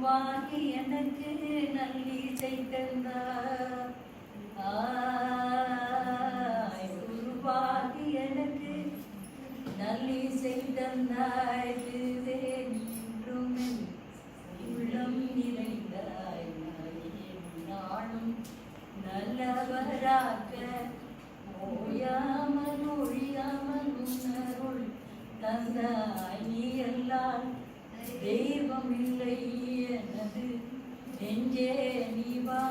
குருவாகி எனக்கு நல்லிசை தந்தார். குருவாகி எனக்கு நல்லிசை தந்தாய். என்றும் உள்ளம் நிறைந்தாய். நானும் நல்லவராக ஓயாமல் ஒழியாமல் உன்னருள் தந்தாய். நீ எல்லாம் தெய்வம் இல்லை எனது நெஞ்சே நீ வா